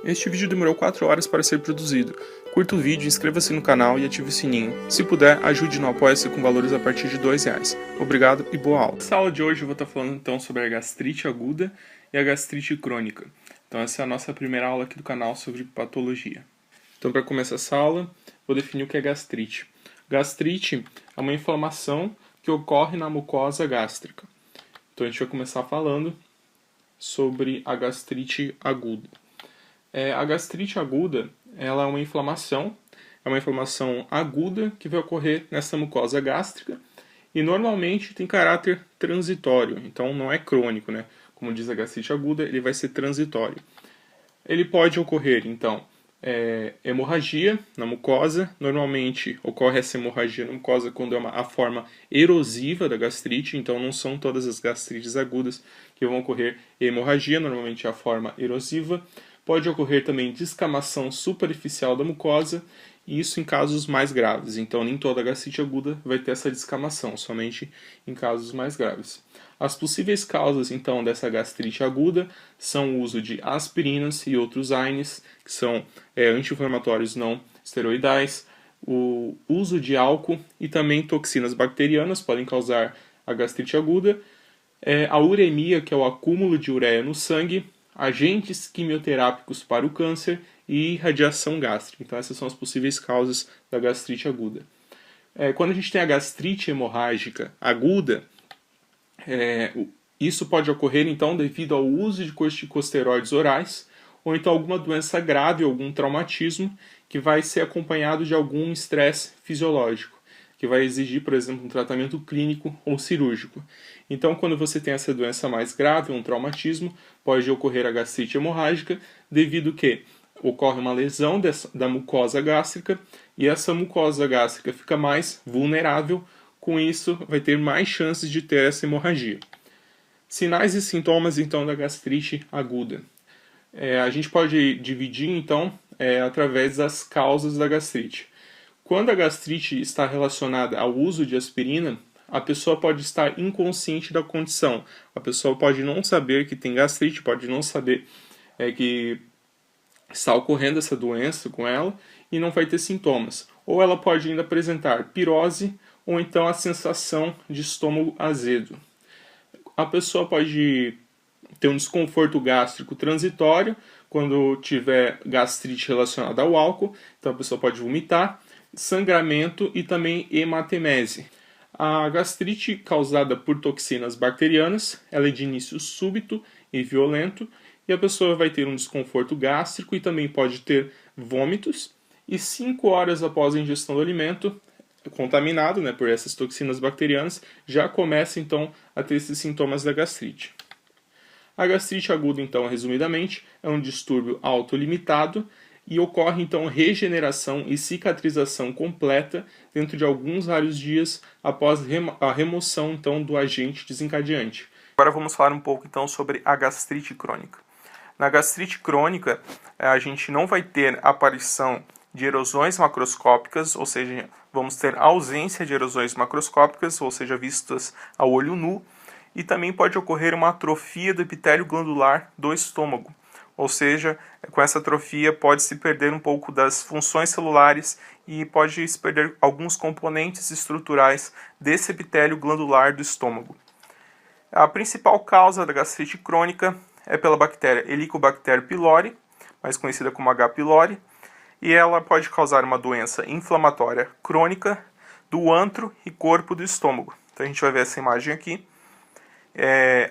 Este vídeo demorou 4 horas para ser produzido. Curta o vídeo, inscreva-se no canal e ative o sininho. Se puder, ajude no Apoia-se com valores a partir de R$2. Obrigado e boa aula. Nessa aula de hoje eu vou estar falando então sobre a gastrite aguda e a gastrite crônica. Então essa é a nossa primeira aula aqui do canal sobre patologia. Então para começar essa aula, vou definir o que é gastrite. Gastrite é uma inflamação que ocorre na mucosa gástrica. Então a gente vai começar falando sobre a gastrite aguda. A gastrite aguda ela é uma inflamação aguda que vai ocorrer nessa mucosa gástrica e normalmente tem caráter transitório, então não é crônico, né? Como diz a gastrite aguda, ele vai ser transitório. Ele pode ocorrer, então, hemorragia na mucosa. Normalmente ocorre essa hemorragia na mucosa quando é a forma erosiva da gastrite, então não são todas as gastrites agudas que vão ocorrer hemorragia, normalmente é a forma erosiva. Pode ocorrer também descamação superficial da mucosa, e isso em casos mais graves. Então, nem toda gastrite aguda vai ter essa descamação, somente em casos mais graves. As possíveis causas, então, dessa gastrite aguda são o uso de aspirinas e outros AINES, que são anti-inflamatórios não esteroidais, o uso de álcool e também toxinas bacterianas podem causar a gastrite aguda, a uremia, que é o acúmulo de ureia no sangue, agentes quimioterápicos para o câncer e radiação gástrica. Então essas são as possíveis causas da gastrite aguda. Quando a gente tem a gastrite hemorrágica aguda, isso pode ocorrer então devido ao uso de corticosteroides orais ou então alguma doença grave, algum traumatismo que vai ser acompanhado de algum estresse fisiológico, que vai exigir, por exemplo, um tratamento clínico ou cirúrgico. Então, quando você tem essa doença mais grave, um traumatismo, pode ocorrer a gastrite hemorrágica, devido que ocorre uma lesão da mucosa gástrica, e essa mucosa gástrica fica mais vulnerável, com isso vai ter mais chances de ter essa hemorragia. Sinais e sintomas, então, da gastrite aguda. A gente pode dividir, então, através das causas da gastrite. Quando a gastrite está relacionada ao uso de aspirina, a pessoa pode estar inconsciente da condição. A pessoa pode não saber que tem gastrite, pode não saber que está ocorrendo essa doença com ela e não vai ter sintomas. Ou ela pode ainda apresentar pirose ou então a sensação de estômago azedo. A pessoa pode ter um desconforto gástrico transitório quando tiver gastrite relacionada ao álcool, então a pessoa pode vomitar, sangramento e também hematemese. A gastrite causada por toxinas bacterianas, ela é de início súbito e violento, e a pessoa vai ter um desconforto gástrico e também pode ter vômitos, e 5 horas após a ingestão do alimento contaminado, por essas toxinas bacterianas, já começa então a ter esses sintomas da gastrite. A gastrite aguda, então, resumidamente, é um distúrbio autolimitado e ocorre, então, regeneração e cicatrização completa dentro de alguns raros dias após a remoção, então, do agente desencadeante. Agora vamos falar um pouco, então, sobre a gastrite crônica. Na gastrite crônica, a gente não vai ter aparição de erosões macroscópicas, ou seja, vamos ter ausência de erosões macroscópicas, ou seja, vistas ao olho nu, e também pode ocorrer uma atrofia do epitélio glandular do estômago. Ou seja, com essa atrofia pode-se perder um pouco das funções celulares e pode-se perder alguns componentes estruturais desse epitélio glandular do estômago. A principal causa da gastrite crônica é pela bactéria Helicobacter pylori, mais conhecida como H. pylori, e ela pode causar uma doença inflamatória crônica do antro e corpo do estômago. Então a gente vai ver essa imagem aqui.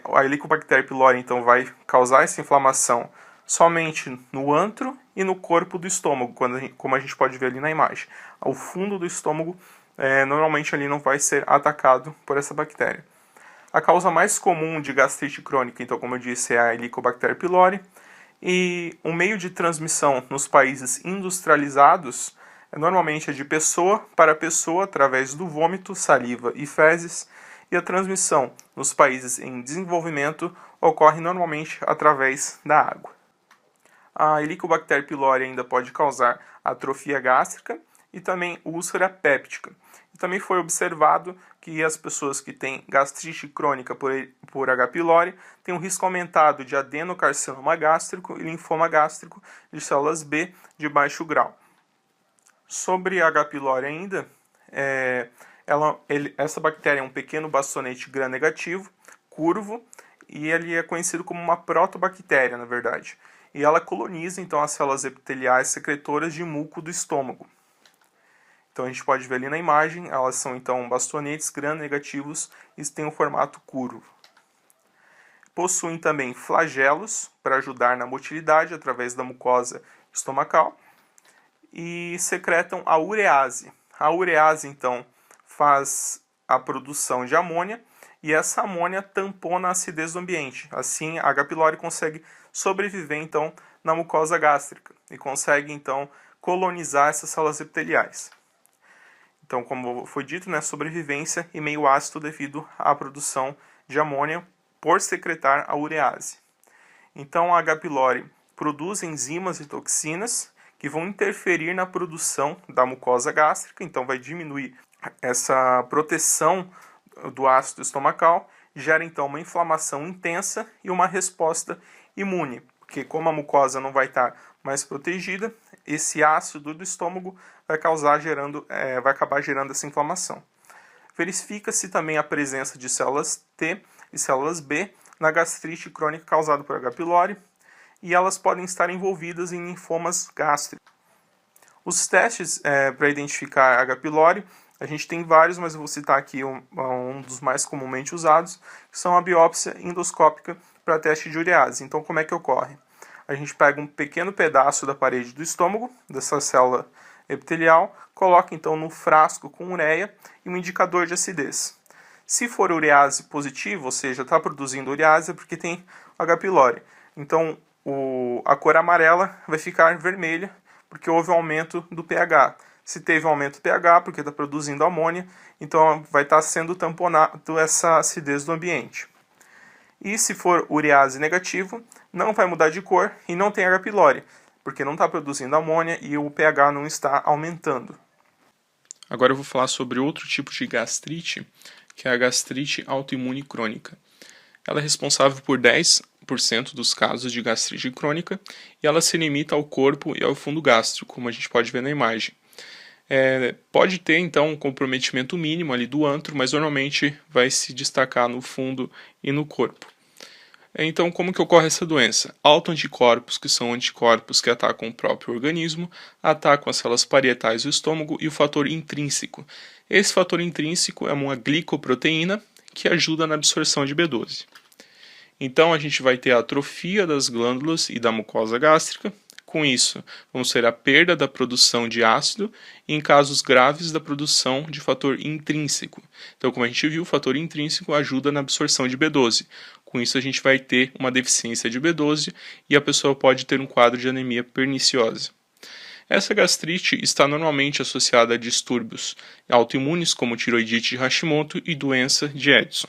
A Helicobacter pylori então vai causar essa inflamação somente no antro e no corpo do estômago, como a gente pode ver ali na imagem. O fundo do estômago normalmente ali não vai ser atacado por essa bactéria. A causa mais comum de gastrite crônica, então, como eu disse, é a Helicobacter pylori, e o meio de transmissão nos países industrializados normalmente é de pessoa para pessoa através do vômito, saliva e fezes, e a transmissão nos países em desenvolvimento ocorre normalmente através da água. A Helicobacter pylori ainda pode causar atrofia gástrica e também úlcera péptica. E também foi observado que as pessoas que têm gastrite crônica por H. pylori têm um risco aumentado de adenocarcinoma gástrico e linfoma gástrico de células B de baixo grau. Sobre H. pylori ainda, essa bactéria é um pequeno bastonete gram-negativo, curvo, e ele é conhecido como uma protobactéria, na verdade. E ela coloniza, então, as células epiteliais secretoras de muco do estômago. Então, a gente pode ver ali na imagem, elas são, então, bastonetes gram-negativos e têm um formato curvo. Possuem também flagelos para ajudar na motilidade através da mucosa estomacal e secretam a urease. A urease, então, faz a produção de amônia e essa amônia tampona a acidez do ambiente. Assim, a H. pylori consegue sobreviver, então, na mucosa gástrica e consegue, então, colonizar essas células epiteliais. Então, como foi dito, né, sobrevivência e meio ácido devido à produção de amônia por secretar a urease. Então, a H. pylori produz enzimas e toxinas que vão interferir na produção da mucosa gástrica, então vai diminuir essa proteção do ácido estomacal, gera então uma inflamação intensa e uma resposta imune, porque como a mucosa não vai estar mais protegida, esse ácido do estômago vai acabar gerando essa inflamação. Verifica-se também a presença de células T e células B na gastrite crônica causada por H. pylori, e elas podem estar envolvidas em linfomas gástricos. Os testes para identificar H. pylori, a gente tem vários, mas eu vou citar aqui um dos mais comumente usados, que são a biópsia endoscópica para teste de urease. Então, como é que ocorre? A gente pega um pequeno pedaço da parede do estômago, dessa célula epitelial, coloca então no frasco com ureia e um indicador de acidez. Se for urease positivo, ou seja, está produzindo urease, é porque tem H. pylori. Então, a cor amarela vai ficar vermelha, porque houve um aumento do pH. Se teve um aumento do pH, porque está produzindo amônia, então vai estar sendo tamponado essa acidez do ambiente. E se for urease negativo, não vai mudar de cor e não tem H. pylori, porque não está produzindo amônia e o pH não está aumentando. Agora eu vou falar sobre outro tipo de gastrite, que é a gastrite autoimune crônica. Ela é responsável por 10% dos casos de gastrite crônica e ela se limita ao corpo e ao fundo gástrico, como a gente pode ver na imagem. Pode ter, então, um comprometimento mínimo ali do antro, mas normalmente vai se destacar no fundo e no corpo. Então, como que ocorre essa doença? Autoanticorpos, que são anticorpos que atacam o próprio organismo, atacam as células parietais do estômago e o fator intrínseco. Esse fator intrínseco é uma glicoproteína que ajuda na absorção de B12. Então, a gente vai ter a atrofia das glândulas e da mucosa gástrica. Com isso, vamos ter a perda da produção de ácido e, em casos graves, da produção de fator intrínseco. Então, como a gente viu, o fator intrínseco ajuda na absorção de B12. Com isso, a gente vai ter uma deficiência de B12 e a pessoa pode ter um quadro de anemia perniciosa. Essa gastrite está normalmente associada a distúrbios autoimunes, como tiroidite de Hashimoto e doença de Edson.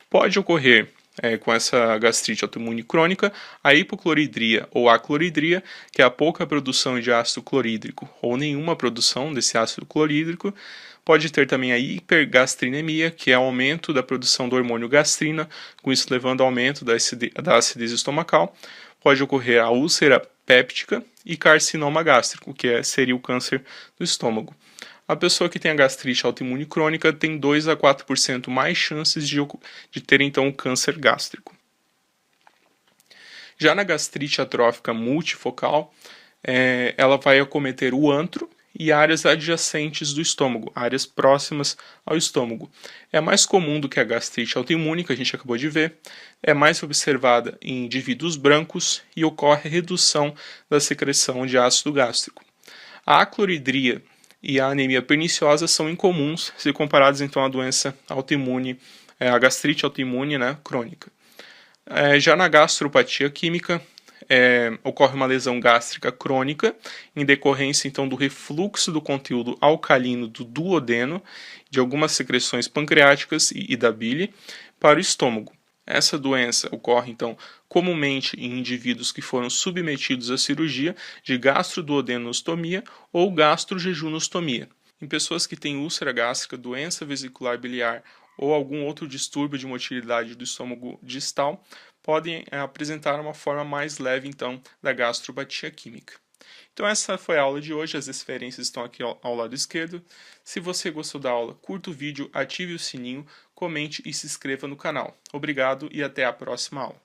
Pode ocorrer com essa gastrite autoimune crônica, a hipocloridria ou acloridria, que é a pouca produção de ácido clorídrico ou nenhuma produção desse ácido clorídrico. Pode ter também a hipergastrinemia, que é o aumento da produção do hormônio gastrina, com isso levando ao aumento da acidez estomacal. Pode ocorrer a úlcera péptica e carcinoma gástrico, que seria o câncer do estômago. A pessoa que tem a gastrite autoimune crônica tem 2 a 4% mais chances de ter então o câncer gástrico. Já na gastrite atrófica multifocal, ela vai acometer o antro e áreas adjacentes do estômago, áreas próximas ao estômago. É mais comum do que a gastrite autoimune, que a gente acabou de ver, é mais observada em indivíduos brancos e ocorre redução da secreção de ácido gástrico. A acloridria e a anemia perniciosa são incomuns se comparados então à doença autoimune, a gastrite autoimune, crônica. Já na gastropatia química, ocorre uma lesão gástrica crônica em decorrência então do refluxo do conteúdo alcalino do duodeno, de algumas secreções pancreáticas e da bile para o estômago. Essa doença ocorre, então, comumente em indivíduos que foram submetidos à cirurgia de gastroduodenostomia ou gastrojejunostomia. Em pessoas que têm úlcera gástrica, doença vesicular biliar ou algum outro distúrbio de motilidade do estômago distal, podem apresentar uma forma mais leve, então, da gastropatia química. Então essa foi a aula de hoje, as referências estão aqui ao lado esquerdo. Se você gostou da aula, curta o vídeo, ative o sininho, comente e se inscreva no canal. Obrigado e até a próxima aula.